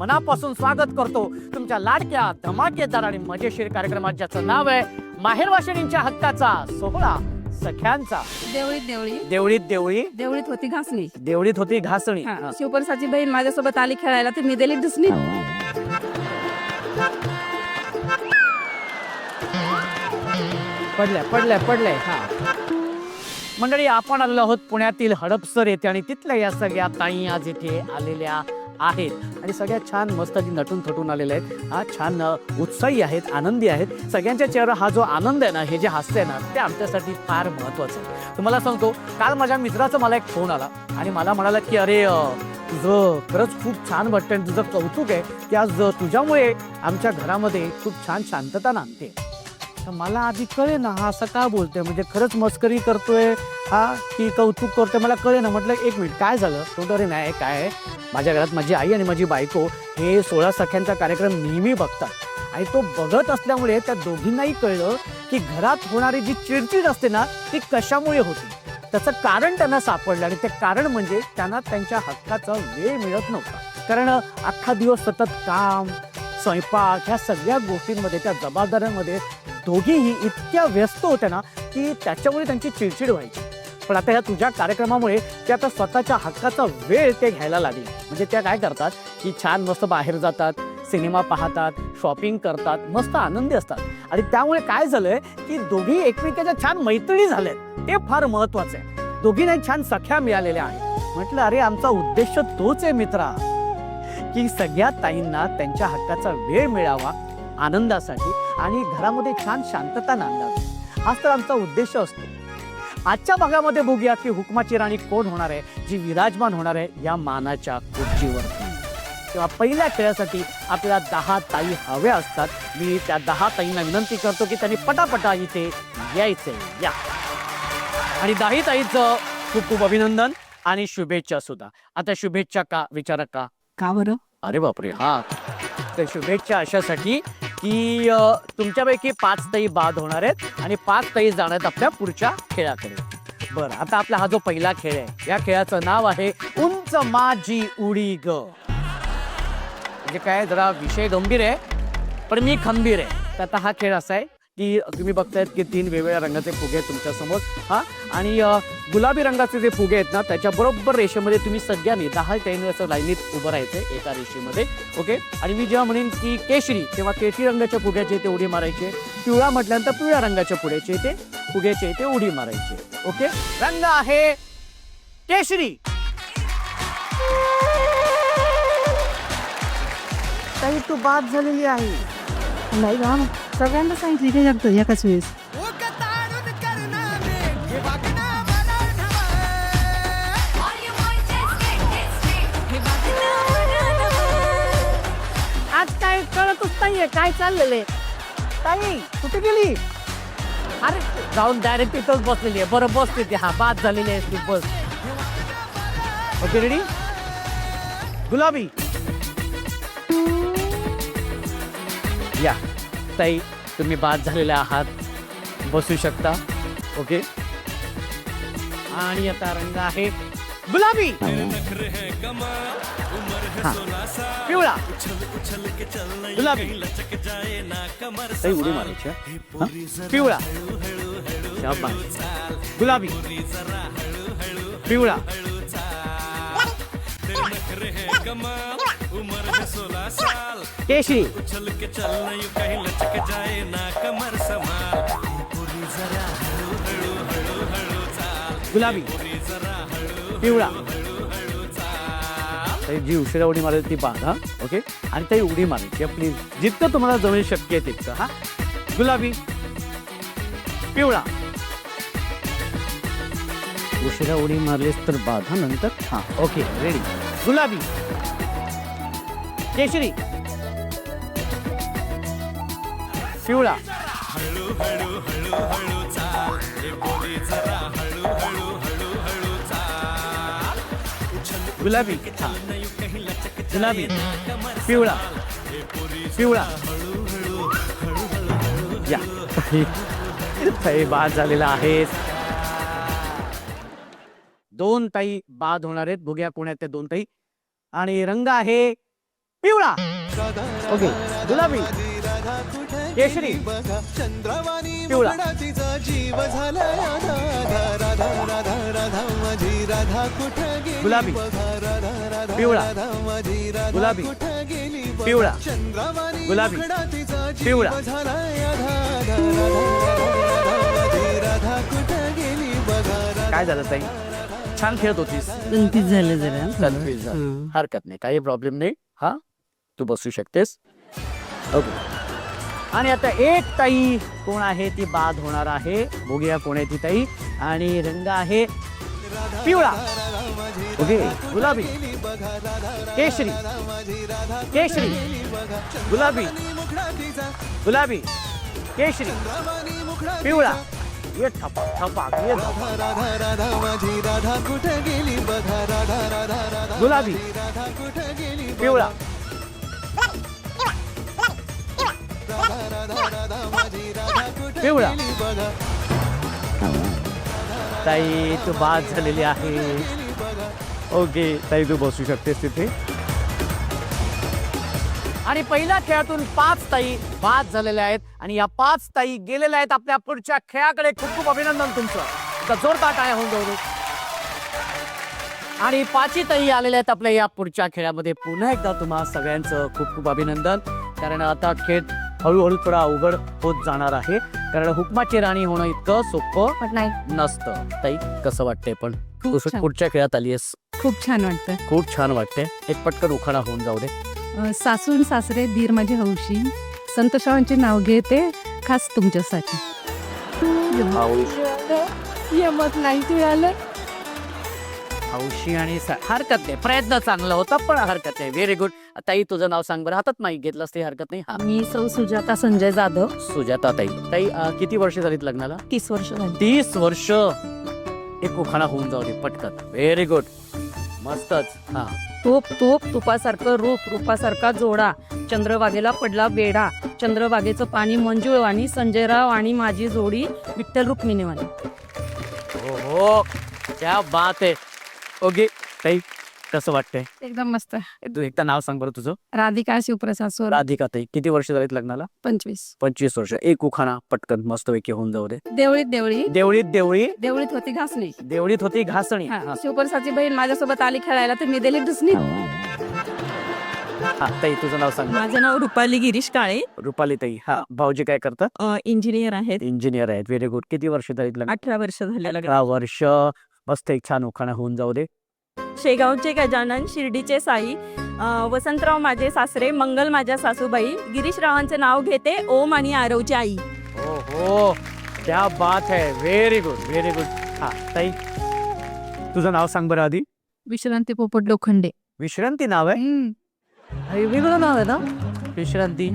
मनापासून स्वागत करतो तुमच्या लाडक्या धमाकेदार आणि मजेशीर कार्यक्रमात, ज्याचं नाव आहे माहेरवाशिणींच्या हक्काचा सोहळा सख्यांचा. देवळीत देवळी देवळीत देवळी देवळीत होती घासणी. देवळीत होती घासणी. शिवपरसाची बहीण माझ्यासोबत आली खेळायला, तर मी दिली ढुसणी. पडल्या पडल्या पडल्या. मंडळी, आपण आलेलो आहोत पुण्यातील हडपसर येथे आणि तिथल्या या सगळ्या ताई आज इथे आलेल्या आहेत आणि सगळ्या छान मस्त नटून थटून आलेल्या आहेत. हा छान उत्साही आहेत, आनंदी आहेत. सगळ्यांच्या चेहरा हा जो आनंद आहे ना, हे जे हास्य आहे ना, ते आमच्यासाठी फार महत्वाचं आहे. तुम्हाला सांगतो, काल माझ्या मित्राचा मला एक फोन आला आणि मला म्हणाला की अरे तुझं खरंच खूप छान वाटतंय, तुझं कौतुक आहे की आज तुझ्यामुळे आमच्या घरामध्ये खूप छान शांतता नांदते. तर मला आधी कळे ना हा असं का बोलतोय, म्हणजे खरंच मस्करी करतोय हा की कौतुक करतोय, मला कळे ना. म्हटलं एक मिनिट काय झालं. तो अरे नाही काय, माझ्या घरात माझी आई आणि माझी बायको हे 16 सख्यांचा कार्यक्रम नेहमी बघतात आणि तो बघत असल्यामुळे त्या दोघींनाही कळलं की घरात होणारी जी चिडचिड असते ना, ती कशामुळे होती. त्याचं कारण त्यांना सापडलं आणि ते कारण म्हणजे त्यांना त्यांच्या हक्काचा वेळ मिळत नव्हता. कारण अख्खा दिवस सतत काम, स्वयंपाक ह्या सगळ्या गोष्टींमध्ये, त्या जबाबदाऱ्यांमध्ये दोघीही इतक्या व्यस्त होत्या ना की त्याच्यामुळे त्यांची चिडचिड व्हायची. पण आता ह्या तुझ्या कार्यक्रमामुळे ते आता स्वतःच्या हक्काचा वेळ ते घ्यायला लागले. म्हणजे त्या काय करतात की छान मस्त बाहेर जातात, सिनेमा पाहतात, शॉपिंग करतात, मस्त आनंदी असतात. आणि त्यामुळे काय झालंय की दोघी एकमेकाच्या छान मैत्रिणी झाल्यात. ते फार महत्वाचं आहे. दोघींना छान सख्या मिळालेल्या आहेत. म्हटलं अरे आमचा उद्देश तोच आहे मित्रा, की सगळ्या ताईंना त्यांच्या हक्काचा वेळ मिळावा आनंदासाठी आणि घरामध्ये छान शांतता नांदावी. हाच तर आमचा उद्देश असतो. आजच्या भागामध्ये बघूया की हुकमाची राणी कोण होणार आहे, जी विराजमान होणार आहे या मानाच्या खुर्चीवर. तेव्हा पहिल्या खेळासाठी आपल्याला 10 ताई हव्या असतात. मी त्या 10 ताईंना विनंती करतो की त्यांनी पटापटा इथे यायचे. या आणि 10 ताईंचं खूप खूप अभिनंदन आणि शुभेच्छा सुद्धा. आता शुभेच्छा का विचारा का बरं? अरे बापरे, हा तर शुभेच्छा अशासाठी की तुमच्यापैकी 5 ताई बाद होणार आहेत आणि 5 ताई जाणार आहेत आपल्या पुढच्या खेळाकडे. बरं, आता आपला हा जो पहिला खेळ आहे, या खेळाचं नाव आहे उंच माझी उडी ग. म्हणजे काय, जरा विषय गंभीर आहे पण मी खंबीर आहे. तर आता हा खेळ असा आहे की तुम्ही बघतायत की 3 वेगवेगळ्या रंगाचे फुगे आहेत तुमच्या समोर. हा आणि गुलाबी रंगाचे जे फुगे आहेत ना, त्याच्या बरोबर रेषेमध्ये तुम्ही सगळ्यांनी 10 टाईम असं लाईनीत उभं राहायचंय एका रेषेमध्ये. ओके. आणि मी जेव्हा म्हणेन की केशरी, तेव्हा केशरी रंगाच्या फुग्याचे ते उडी मारायचे. पिवळा म्हटल्यानंतर पिवळ्या रंगाच्या पुढेचे ते फुग्याचे ते उडी मारायचे. ओके. रंग आहे केशरी. ताई तू बाद झालेली आहे. नाही का, सगळ्यांना सांगितली काय जगतं एकाच वेळेस. आज काय कळतच नाहीये काय चाललेलं. ताई कुठे गेली. अरे जाऊन डायरेक्ट इथंच बसलेली आहे. बरं बस तिथे. हा बाद झालेली आहे ती, बस. Okay ready. गुलाबी या. ताई तुम्ही बाद झालेले आहात, बसू शकता. ओके. आणि आता रंग आहे गुलाबी. हा पिवळा गुलाबी. ताई उडी मारायची. पिवळा गुलाबी पिवळा केशरी गुलाबी पिवळा. जी उशिरा उडी मारायची ती बाधा. ओके. आणि ताई उडी मारायची प्लीज, जितकं तुम्हाला जमेल शक्य आहे तितकं. हा गुलाबी पिवळा. उशिरा उडी मारलीस तर बाधा नंतर. हा ओके रेडी. गुलाबी केशरी पिवळा गुलाबी. हा गुलाबी पिवळा पिवळा. या ताई बाद झालेला आहे. 2 ताई बाद होणार आहेत. बघूया कोण आहेत त्या 2 ताई. आणि रंग आहे पिवळा. ओके, गुलाबी, केशरी, पिवळा, गुलाबी, पिवळा, गुलाबी, पिवळा, गुलाबी, पिवळा. काय झालं ताई? छान खेळत होतीस. कन्फ्यूज झालं जरा. कन्फ्युज झालं. हरकत नाही, काही प्रॉब्लेम नाही. हा, तू बसू शकतेस. ओके. आणि आता एक ताई कोण आहे ती बाद होणार आहे. बघूया कोण आहे ती ताई. आणि रंग आहे पिवळा. ओके, गुलाबी, केशरी, केशरी, गुलाबी, गुलाबी, केशरी, पिवळा. ये ठपा ठपा ये गुलाबी, पिवळा, पिवळा. ताई तू बाद झालेली आहे. ओके ताई, तू बसू शकतेस तिथे. आणि पहिल्या खेळातून 5 ताई बाद झालेल्या आहेत आणि या 5 ताई गेलेल्या आहेत आपल्या पुढच्या खेळाकडे. खूप खूप अभिनंदन तुमचं. आता जोरदार टाळ्या होऊन जाऊ दे. आणि 5ही ताई आलेल्या आहेत आपल्या या पुढच्या खेळामध्ये. पुन्हा एकदा तुम्हा सगळ्यांचं खूप खूप अभिनंदन. कारण आता खेळ हळूहळू थोडा अवघड होत जाणार आहे. कारण हुकमाची राणी होणं इतकं सोपं नाही, नसतं. ताई कसं वाटतंय? पण खूप तू छान. पुढच्या खेळात आलीयस. खूप छान वाटतं. खूप छान वाटते. एक पटकन उखाणा होऊन जाऊ दे. सासून सासरे धीर माझी हौशी, संतोषावांचे नाव घेते खास तुमच्यासाठी. यमत नाही मिळालं. हौशी आणि हरकत नाही. प्रयत्न चांगला होता पण हरकत नाही. Very good. ताई तुझं नाव सांग बरं. हातात माईक घेतलंस ते हरकत नाही. हा, मी सौ सुजाता संजय जाधव. सुजाता ताई. ताई किती वर्ष झालीत लग्नाला? 30 वर्ष झाली. 30 वर्ष. एक उखाणा होऊन जाऊ दे पटकन. व्हेरी गुड, मस्तच. हा, तूप तूप तुपासारखं रूप, रूपासारखा जोडा, चंद्रभागेला पडला बेडा, चंद्रभागेचं पाणी मंजुळवाणी, संजयराव आणि माझी जोडी विठ्ठल रुक्मिणीवाणी. हो हो, क्या बात आहे. ओके ताई, कसं वाटतंय? एकदम मस्त. तू एकदा नाव सांग बरं तुझं. राधिका शिवप्रसाद सोरा. राधिका ताई. किती वर्ष झालीत लग्नाला? 25. 25 वर्ष. एक उखाणा पटकन मस्तपैकी होऊन जाऊ दे. देवळीत देवळी, देवळीत देवळी, देवळीत होती घासणी. देवळीत होती घासणी. हा, शिवप्रसादची बहीण माझ्यासोबत आली खेळायला तर मी दिली दुसणी. हा ताई, तुझं नाव सांग. माझं नाव रुपाली गिरीश काळे. रुपाली ताई. हा, भाऊजी काय करतात? इंजिनियर आहेत. इंजिनियर आहेत. Very good. किती वर्ष झालीत लग्न? 18 वर्ष झाले लग्न. 18 वर्ष. मस्त एक छान उखाणा होऊन जाऊ दे. शेगावचे गजानन, शिर्डीचे साई, वसंतराव माझे सासरे, मंगल माझ्या सासूबाई, गिरीशरावांचे नाव घेते ओम आणि आरवची आई. हो हो, क्या बात है. Very good, very good. हा ताई, तुझं नाव सांग बरं आधी. विश्रांती पोपट लोखंडे. विश्रांती नाव आहे? वेगळं नाव आहे ना. विश्रांती.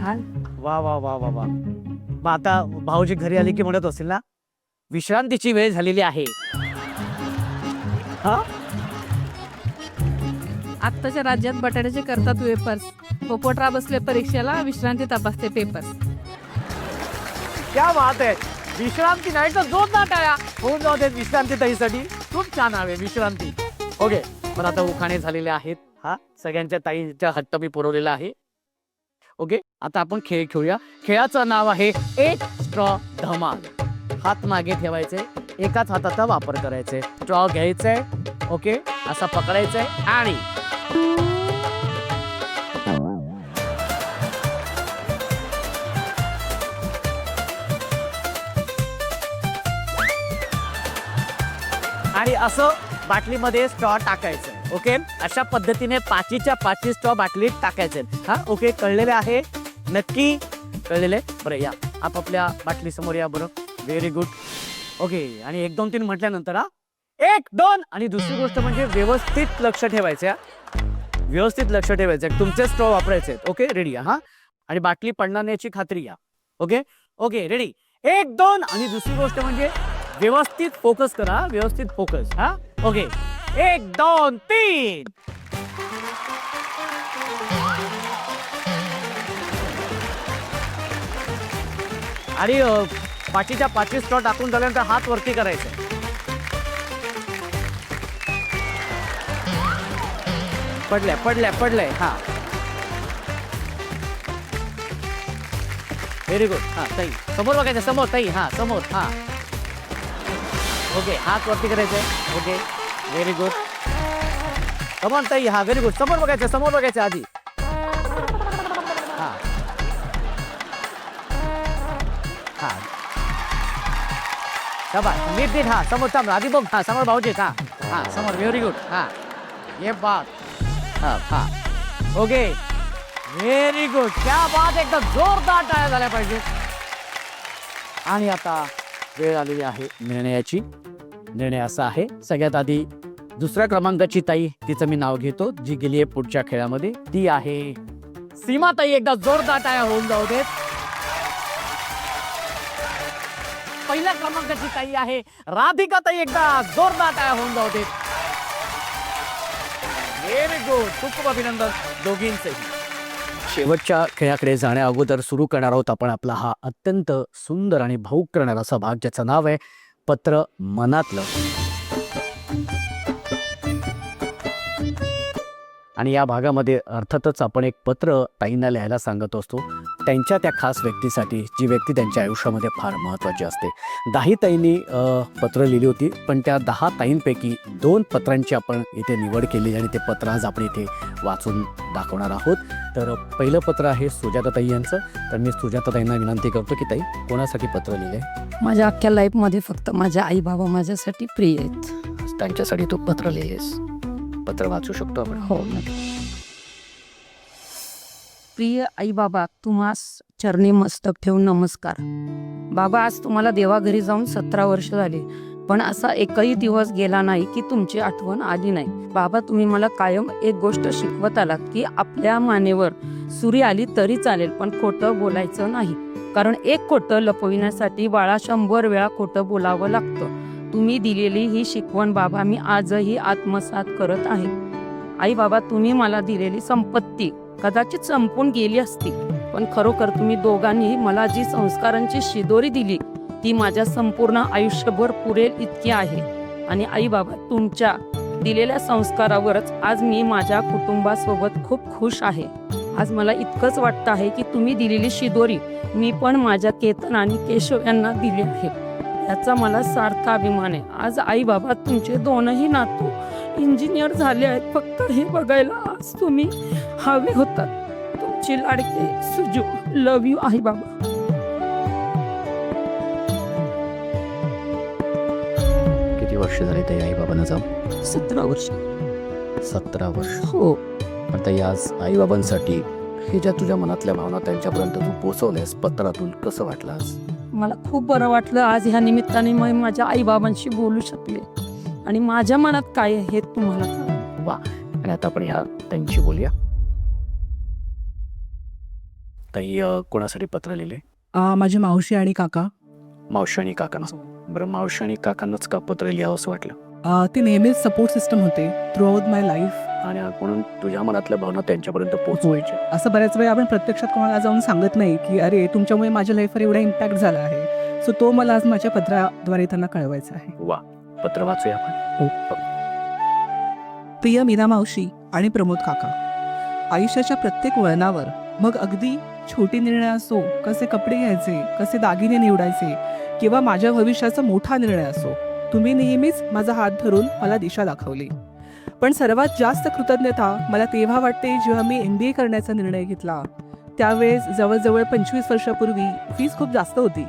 वा वा वा वा वा. मग आता भाऊजी घरी आले की म्हणत असेल ना, विश्रांतीची वेळ झालेली आहे. हा, आत्ताच्या राज्यात बटाट्याचे करतात वेपर्स, पोपटराव बसले परीक्षेला, विश्रांती तपासते पेपर्स. क्या बात आहे. विश्रांती नाही तर जोरदार टाळ्या होऊन जाऊ दे विश्रांती ताईसाठी. खूप छान आहे विश्रांती. ओके, पण आता उखाणे झालेले आहेत. हा, सगळ्यांच्या ताईंच्या हट्ट मी पुरवलेला आहे. ओके, आता आपण खेळ खेळूया. खेळाचं नाव आहे एक स्ट्रॉ धमाल. हात मागे ठेवायचे, एकाच हाताचा वापर करायचे. स्ट्रॉ घ्यायचंय. ओके, असा पकडायचंय आणि आणि असं बाटलीमध्ये स्ट्रॉ टाकायचं. ओके, अशा पद्धतीने 5च्या 5 स्ट्रॉ बाटलीत टाकायचे. हा, ओके, कळलेले आहे? नक्की कळलेले. बरं, या आपापल्या बाटली समोर या बरं. Very good. ओके, आणि 1 2 3 म्हटल्यानंतर 1 2 आणि दुसरी गोष्ट म्हणजे व्यवस्थित लक्ष ठेवायचं. व्यवस्थित लक्ष ठेवायचं. तुमचे स्ट्रॉ वापरायचे. Okay, ready. हा, आणि बाटली पडणार नाही याची खात्री घ्या. Okay okay, ready. 1 2 आणि दुसरी गोष्ट म्हणजे व्यवस्थित फोकस करा. व्यवस्थित फोकस. हा, ओके. 1 2 3. आणि 5च्या 5 स्ट्रॉ टाकून झाल्यानंतर हात वरती करायचे. पडल्या पडल्या पडलंय. हा, व्हेरी गुड. हा ताई समोर बघायचं, समोर ताई, हा समोर. हा ओके, हात वरती करायचंय. Okay very good. कमॉन ताई, हा व्हेरी गुड. समोर बघायचं, समोर बघायचं आधी. हा हा शाबास, नीट नीट. हा समोर थांब, आधी बघ. हा समोर भाऊजी. हा हा समोर. Very good. हा ये बात. हा हा ओके व्हेरी गुड. क्या बात, एकदम जोरदार टाळ्या झाल्या पाहिजे. आणि आता वेळ आलेली आहे निर्णयाची. निर्णय असा आहे, सगळ्यात आधी दुसऱ्या क्रमांकाची ताई, तिचं मी नाव घेतो, जी गेली आहे पुढच्या खेळामध्ये, ती आहे सीमा ताई. एकदा जोरदार टाळ्या होऊन जाऊ देत. पहिल्या क्रमांकाची ताई आहे राधिका ताई. एकदा जोरदार टाळ्या होऊन जाऊ देत. Very good. खूप खूप अभिनंदन दोघींचे. शेवटच्या खेळाकडे जाण्या अगोदर सुरू करणार आहोत आपण आपला हा अत्यंत सुंदर आणि भावुक करणारा असा भाग, ज्याचं नाव आहे पत्र मनातलं. आणि या भागामध्ये अर्थातच आपण एक पत्र ताईंना लिहायला सांगत असतो, त्यांच्या त्या खास व्यक्तीसाठी, जी व्यक्ती त्यांच्या आयुष्यामध्ये फार महत्त्वाची असते. 10 ताईंनी पत्र लिहिली होती, पण त्या 10 ताईंपैकी 2 पत्रांची आपण इथे निवड केली आणि ते पत्र आज आपण इथे वाचून दाखवणार आहोत. तर पहिलं पत्र आहे सुजाता ताई यांचं. तर मी सुजाता ताईंना विनंती करतो की ताई, कोणासाठी पत्र लिहिले? माझ्या अख्ख्या लाईफमध्ये फक्त माझ्या आई बाबा माझ्यासाठी प्रिय आहेत. त्यांच्यासाठी तू पत्र लिहिलेस. पत्र वाचू शकतो आपण? हो. प्रिय आई बाबा, तुम्हास चरणी मस्तक ठेवून नमस्कार. बाबा, आज तुम्हाला देवाघरी जाऊन 17 वर्ष झाली, पण असा एकही दिवस गेला नाही की तुमची आठवण आली नाही. बाबा, तुम्ही मला कायम एक गोष्ट शिकवत आलात की आपल्या मानेवर सुरी आली तरी चालेल, पण खोटं बोलायचं नाही. कारण एक खोटं लपविण्यासाठी बाळा 100 वेळा खोटं बोलावं लागतं. तुम्ही दिलेली ही शिकवण बाबा मी आजही आत्मसात करत आहे. आई बाबा, तुम्ही मला दिलेली संपत्ती कदाचित संपून गेली असती, पण खरोखर तुम्ही दोघांनी मला जी संस्कारांची शिदोरी दिली ती माझ्या संपूर्ण आयुष्यभर पुरेल इतकी आहे. आणि आई बाबा, तुमच्या दिलेल्या संस्कारावरच आज मी माझ्या कुटुंबासोबत खूप खुश आहे. आज मला इतकंच वाटतं आहे की तुम्ही दिलेली शिदोरी मी पण माझ्या केतन आणि केशव यांना दिली आहे. याचा मला सार्थ अभिमान आहे. आज आई बाबा, तुमचे दोनही नातू इंजिनियर झाले आहेत. फक्त हे बघायला आज तुम्ही हवे होतात. तुमची लाडकी सुजू. लव यू आई बाबा. किती वर्ष झाले ताई आई बाबांना जाऊन? 17 वर्ष. 17 वर्ष. हो. आता आज आई बाबांसाठी हे ज्या तुझ्या मनातल्या भावना त्यांच्यापर्यंत तू पोहोचवल्यास पत्रातून, कसं वाटलं आज? मला खूप बरं वाटलं. आज ह्या निमित्ताने मी माझ्या आई बाबांशी बोलू शकले आणि माझ्या मनात काय आहे हे तुम्हाला कळलं. वा. आणि आता आपण ह्या त्यांची बोलूया. ताई, कोणासाठी पत्र लिहिले? माझी मावशी आणि काका. मावशी आणि काकांना. बरं, मावशी आणि काकांनाच का पत्र लिहावं असं वाटलं? ते नेहमीच सपोर्ट सिस्टम होते थ्रू आउट माय लाईफ. आणि म्हणून तुझ्या मनातल्या भावना त्यांच्यापर्यंत पोहोचवायच्या. असं बऱ्याच वेळा आपण प्रत्यक्षात कोणाला जाऊन सांगत नाही की अरे तुमच्यामुळे माझ्या लाईफवर एवढा इम्पॅक्ट झाला आहे. सो तो मला आज माझ्या पत्राद्वारे त्यांना कळवायचा आहे. वा. पत्र वाचूया आपण. प्रिय मीना मावशी आणि प्रमोद काका, आयुष्याच्या प्रत्येक वळणावर, मग अगदी छोटी निर्णय असो, कसे कपडे घ्यायचे, कसे दागिने निवडायचे, किंवा माझ्या भविष्याचा मोठा निर्णय असो, तुम्ही नेहमीच माझा हात धरून मला दिशा दाखवली. पण सर्वात जास्त कृतज्ञता मला तेव्हा वाटते जेव्हा मी MBA करण्याचा निर्णय घेतला. त्यावेळेस जवळजवळ 25 वर्षापूर्वी फीस खूप जास्त होती.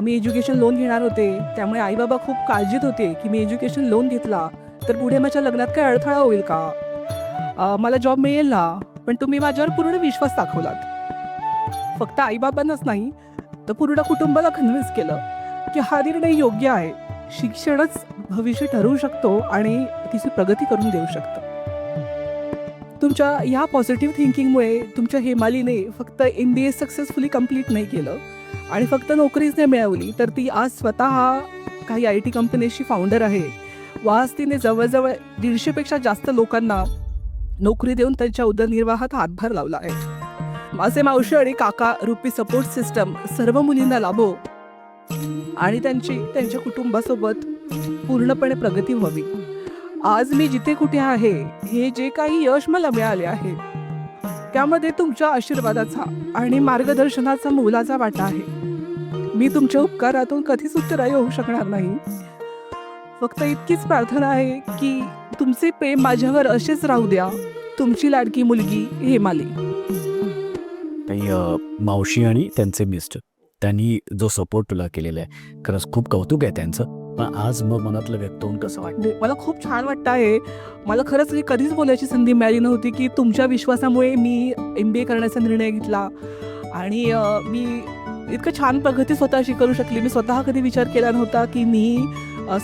मी एज्युकेशन लोन घेणार होते, त्यामुळे आई बाबा खूप काळजीत होते की मी एज्युकेशन लोन घेतला तर पुढे माझ्या लग्नात काय अडथळा होईल का, मला जॉब मिळेल ना. पण तुम्ही माझ्यावर पूर्ण विश्वास दाखवलात. फक्त आईबाबांनाच नाही तर पूर्ण कुटुंबाला कन्व्हिन्स केलं की हा निर्णय योग्य आहे. शिक्षणच भविष्य ठरवू शकतो आणि तिची प्रगती करून देऊ शकतं. तुमच्या ह्या पॉझिटिव्ह थिंकिंगमुळे तुमच्या हेमालीने फक्त MBA सक्सेसफुली कंप्लीट नाही केलं आणि फक्त नोकरीच नाही मिळवली, तर ती आज स्वतः काही IT कंपनीची फाउंडर आहे. आज तिने जवळजवळ 150पेक्षा जास्त लोकांना नोकरी देऊन त्यांच्या उदरनिर्वाहात हातभार लावला आहे. माझे मावशी आणि काका रूपी सपोर्ट सिस्टम सर्व मुलींना लाभो आणि त्यांच्या कुटुंबासोबत पूर्णपणे प्रगती व्हावी. आज मी जिथे कुठे आहे, हे जे काही यश मला मिळाले आहे त्यामध्ये तुमच्या आशीर्वादाचा आणि मार्गदर्शनाचा मोलाचा वाटा आहे. मी तुमच्या उपकारातून कधीच उत्तराई होऊ शकणार नाही. फक्त इतकीच प्रार्थना आहे की तुमचे प्रेम माझ्यावर असेच राहू द्या. तुमची लाडकी मुलगी हेमाली. मावशी आणि त्यांचे मिस्टर त्यांनी जो सपोर्ट तुला केलेला आहे, खरंच खूप कौतुक आहे त्यांचं. पण आज मग मनातलं व्यक्त होऊन कसं वाटतं? मला खूप छान वाटतं आहे. मला खरंच ही कधीच बोलायची संधी मिळाली नव्हती की तुमच्या विश्वासामुळे मी MBA करण्याचा निर्णय घेतला आणि मी इतकं छान प्रगती स्वतःशी करू शकली. मी स्वतः कधी विचार केला नव्हता की मी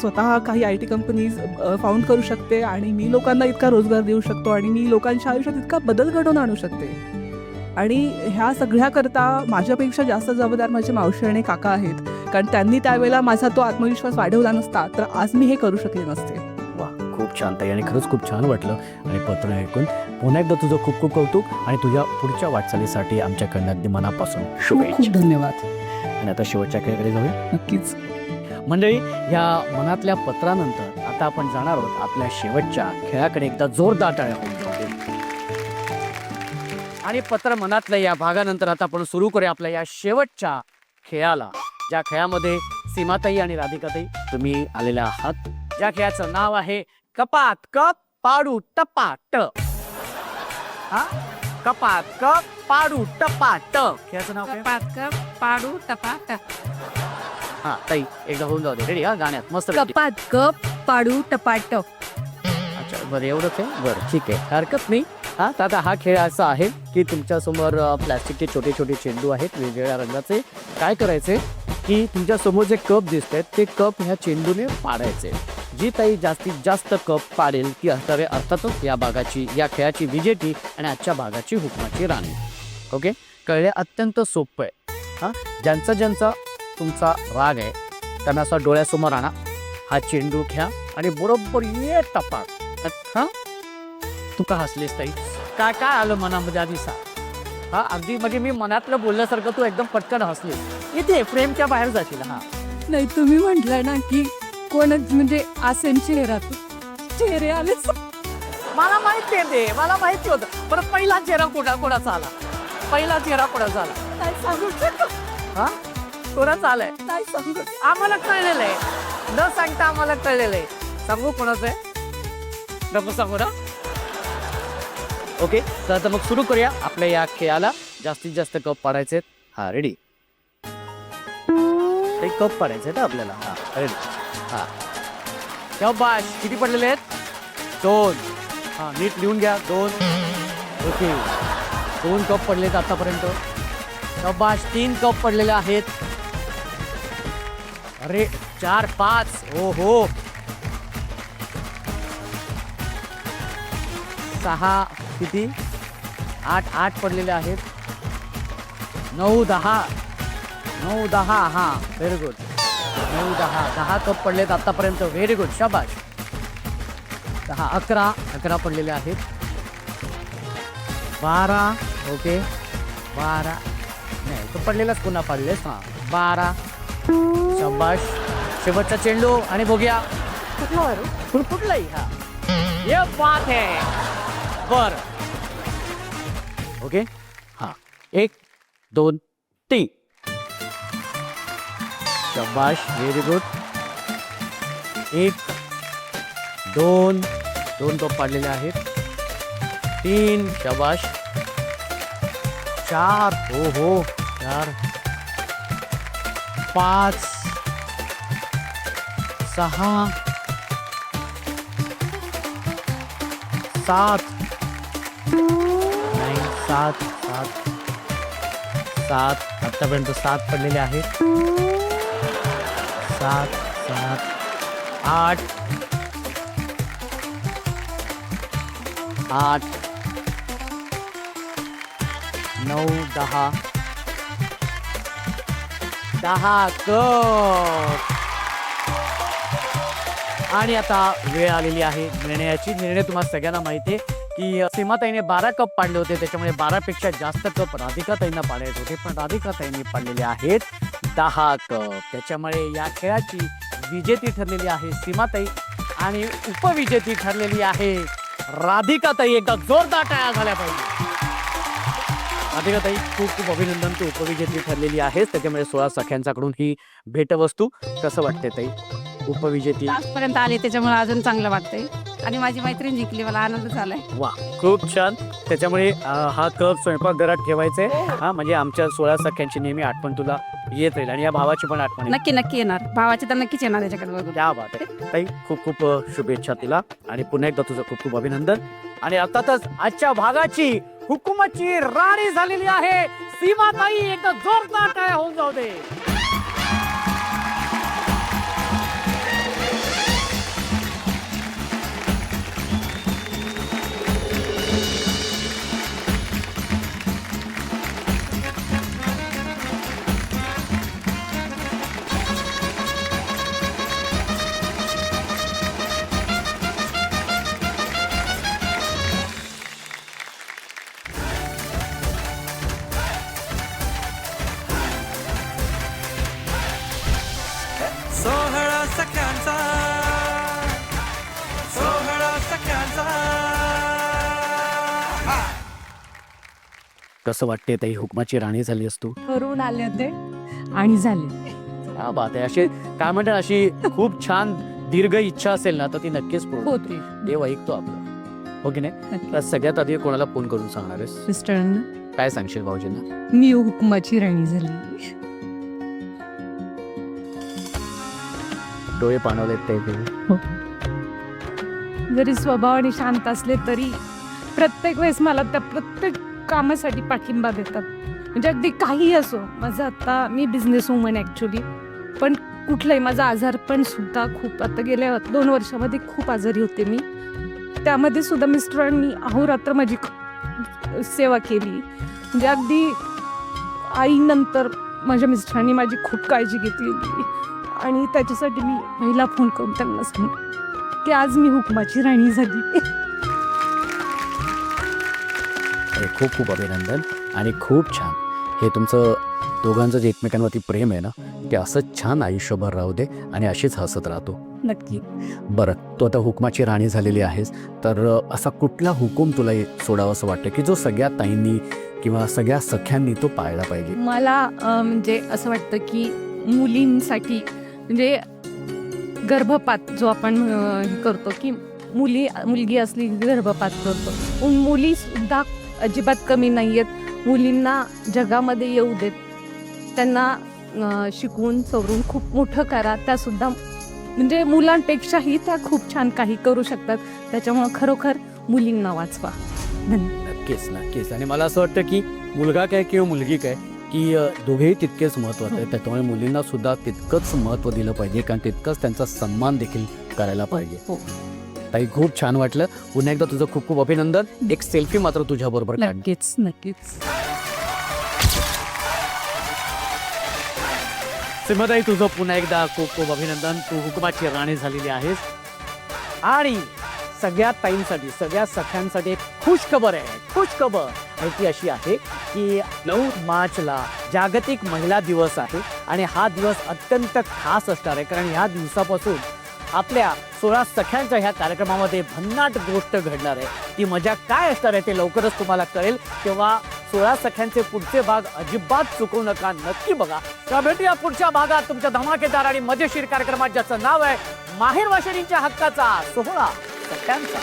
स्वतः काही IT कंपनीज फाउंड करू शकते आणि मी लोकांना इतका रोजगार देऊ शकतो आणि मी लोकांच्या आयुष्यात इतका बदल घडवून आणू शकते. आणि ह्या सगळ्याकरता माझ्यापेक्षा जास्त जबाबदार माझे मावशी आणि काका आहेत. कारण त्यांनी त्यावेळेला माझा तो आत्मविश्वास वाढवला नसता तर आज मी हे करू शकले नसते. वा, खूप छान ताई, आणि खरंच खूप छान वाटलं. आणि पत्र ऐकून पुन्हा एकदा तुझं खूप खूप कौतुक आणि तुझ्या पुढच्या वाटचालीसाठी आमच्याकडनं अगदी मनापासून खूप शुभेच्छा. धन्यवाद. आणि आता शेवटच्या खेळाकडे जाऊया. नक्कीच. मंडळी, या मनातल्या पत्रानंतर आता आपण जाणार आहोत आपल्या शेवटच्या खेळाकडे. एकदा जोरदार टाळ्या होऊन जाऊ दे. आणि पत्र मनातल्या या भागानंतर आता आपण सुरू करूया आपल्या या शेवटच्या खेळाला, ज्या खेळामध्ये सीमाताई आणि राधिकाताई तुम्ही आलेल्या आहात. ज्या खेळाचं नाव आहे कपात कप पाडू टपाट. हा, कपात कप पाडू टपाट. खेळाचं नाव काय? पाडू टपाट. हा ताई, एकदा होऊन जाऊ दे. रेडी? हा, गाण्यात मस्त ready. कपात कप पाडू टपाट. अच्छा, बरं, एवढंच आहे. बरं, ठीक आहे, हरकत नाही. हा, तर आता हा खेळ असा आहे की तुमच्यासमोर प्लॅस्टिकचे छोटे छोटे चेंडू आहेत वेगवेगळ्या रंगाचे. काय करायचे की तुमच्यासमोर जे कप दिसत आहेत ते कप ह्या चेंडूने पाडायचे. जी ताई जास्तीत जास्त कप पाडेल ती असावे अर्थातच या भागाची, या खेळाची विजेती आणि आजच्या भागाची हुकमाची राणी. ओके, कळले? अत्यंत सोपं आहे. हां, ज्यांचा ज्यांचा तुमचा राग आहे त्यांना असा डोळ्यासमोर आणा, हा चेंडू घ्या आणि बरोबर ये टपाक. हां, तू का हसलीस ताई? काय काय आलं मनामध्ये आधी सांग. हा, अगदी म्हणजे मी मनातलं बोलल्यासारखं तू एकदम पटकन हसलीस. इथे फ्रेमच्या बाहेर जाशील. हा, नाही, तुम्ही म्हटलं ना की कोण म्हणजे असेल चेहरे आले. मला माहिती आहे ते, मला माहिती होतं. बरं, पहिला चेहरा कोणाचा आला? पहिला चेहरा कोणाचा आला? नाही सांगू शकत. हा, कोणाचा आलाय? नाही सांगू. आम्हाला कळलेलं आहे, न सांगता आम्हाला कळलेलं आहे. सांगू कोणाचं आहे? नको सांगू ना. ओके, तर आता मग सुरू करूया आपल्या या खेळाला. जास्तीत जास्त कप पाडायचे. हा, रेडी? एक कप पाडायचे ना आपल्याला. हा, रेडी? हा, शाबाश. किती पडलेले आहेत? 2. हा, नीट लिहून घ्या. 2. ओके, 2 कप पडलेत आतापर्यंत. शाबाश. 3 कप पडलेले आहेत. अरे 4, 5. हो हो. 6, किती? 8 पडलेले आहेत. 9, 10. 9, 10. हा, व्हेरी गुड. 9, 10 कप पडलेत आतापर्यंत. व्हेरी गुड, शाबाश. 10, 11 पडलेले आहेत. 12. ओके, 12 नाही, तो पडलेलाच पुन्हा पाडलेस. हा, 12. शाबाश. शेवटचा चेंडू आणि बघूया कुठलाही. हा, ये बात है. बर, ओके. हा, 1, 2, 3. शाबाश, व्हेरी गुड. 1, 2 कप पाडलेले आहेत. 3, शाबाश. 4, हो हो, 4. 5, 6, 7. नाही, 7. आतापर्यंत 7 पडलेले आहेत. 7, 8. 9, 10. 10 कप. आणि आता वेळ आलेली आहे निर्णयाची. निर्णय तुम्हाला सगळ्यांना माहिती आहे की सीमाताईने 12 कप पाडले होते, त्याच्यामुळे 12पेक्षा जास्त कप राधिकाताईंना पाडायचे होते, पण राधिकाताईंनी पाडलेले आहेत 10 कप. त्याच्यामुळे या खेळाची विजेती ठरलेली आहे सीमाताई आणि उपविजेती ठरलेली आहे राधिकाताई. एकदा जोरदार टाळ्या झाल्या पाहिजे. राधिकाताई खूप खूप अभिनंदन, तू उपविजेती ठरलेली आहेस, त्याच्यामुळे 16 सख्यांच्याकडून ही भेटवस्तू. कसं वाटते ताई उपविजेती? आजपर्यंत आले त्याच्यामुळे अजून चांगलं वाटतंय आणि माझी मैत्रीण जिंकली, मला आनंद झालाय. वा, खूप छान. त्याच्यामुळे हा कप स्वयंपाकघरात ठेवायचे, हा म्हणजे आमच्या 16 सख्यांची नेहमी आठवण तुला येत राहील आणि या भावाची पण आठवण येईल. नक्की नक्की येणार, भावाचे तर नक्कीच येणार याच्याकडे बघून. क्या बात आहे ताई, खूप खूप शुभेच्छा तिला आणि पुन्हा एकदा तुझं खूप खूप अभिनंदन. आणि अर्थातच आजच्या भागाची हुकुमाची राणी झालेली आहे सीमाताई. एकदा जोरदार टाळ्या होऊन जाऊ दे. सोहळा सख्यांचा, सोहळा सख्यांचा. कसं वाटते ताई, हुकमाची राणी झालीस तू? ठरवून आले होते आणि झाले. क्या बात आहे. अशी काय म्हणतात, अशी खूप छान दीर्घ इच्छा असेल ना तर ती नक्कीच पूर्ण होते. होते देव ऐकतो आपलं, हो की नाही? तर सगळ्यात आधी कोणाला फोन करून सांगणार आहेस? मिस्टरांना काय सांगशील भाऊजींना? मी हुकुमाची राणी झाली. डोळे पाणवलेत ते जरी स्वभावाने शांत असले तरी प्रत्येक वेळेस मला त्या प्रत्येक कामासाठी पाठिंबा देतात. म्हणजे अगदी काही असो. माझं आता मी बिझनेस वुमन ॲक्च्युली, पण कुठलंही माझा आजारपण सुद्धा खूप, आता गेल्या 2 वर्षामध्ये खूप आजारी होते मी, त्यामध्ये सुद्धा मिस्टरांनी अहोरात्र माझी सेवा केली. म्हणजे अगदी आईनंतर माझ्या मिस्टरांनी माझी खूप काळजी घेतलेली आणि त्याच्यासाठी मी पहिला फोन करून त्यांना सांगितलं की आज मी हुकुमाची राणी झाली. अरे खूप खूप अभिनंदन आणि खूप छान. हे तुमचं दोघांचं जे एकमेकांवरती प्रेम आहे ना, ते असंच छान आयुष्यभर राहू दे आणि अशीच हसत राहतो. नक्की. बरं, तू आता हुकमाची राणी झालेली आहेस, तर असा कुठला हुकूम तुला सोडावा असं वाटतं की जो सगळ्या ताईंनी किंवा सगळ्या सख्यांनी तो पाळला पाहिजे? मला म्हणजे असं वाटतं की मुलींसाठी म्हणजे गर्भपात जो आपण हे करतो की मुलगी असली की गर्भपात करतो, मुली सुद्धा अजिबात कमी नाही आहेत. मुलींना जगामध्ये येऊ देत, त्यांना शिकवून सवरून खूप मोठं करा. त्यासुद्धा म्हणजे मुलांपेक्षाही त्या खूप छान काही करू शकतात. त्याच्यामुळं खरोखर मुलींना वाचवा. धन्यवाद. नक्कीच नक्कीच. आणि मला असं वाटतं की मुलगा काय किंवा मुलगी काय, की दोघेही तितकेच महत्त्वाचं आहे. त्याच्यामुळे मुलींना सुद्धा तितकंच महत्त्व दिलं पाहिजे, कारण तितकंच त्यांचा सन्मान देखील करायला पाहिजे. हो. ताई खूप छान वाटलं. पुन्हा एकदा तुझं खूप खूप अभिनंदन. एक सेल्फी मात्र तुझ्या बरोबर काढ. नक्कीच नक्कीच. सीमाताई तुझं पुन्हा एकदा खूप खूप अभिनंदन. तू हुकुमाची राणी झालेली आहेस. आणि सगळ्या ताईंसाठी, सगळ्या सख्यांसाठी एक खुशखबर आहे. खुशखबर आणि ती अशी आहे की 9 मार्चला जागतिक महिला दिवस आहे आणि हा दिवस अत्यंत खास असणार आहे, कारण ह्या दिवसापासून आपल्या 16 सख्यांच्या ह्या कार्यक्रमामध्ये भन्नाट गोष्ट घडणार आहे. ती मजा काय असणार आहे ते लवकरच तुम्हाला कळेल. तेव्हा 16 सख्यांचे पुढचे भाग अजिबात चुकवू नका, नक्की बघा. तर भेटूया पुढच्या भागात तुमच्या धमाकेदार आणि मजेशीर कार्यक्रमात, ज्याचं नाव आहे माहेर वाशिणींच्या हक्काचा 16 सख्यांचा.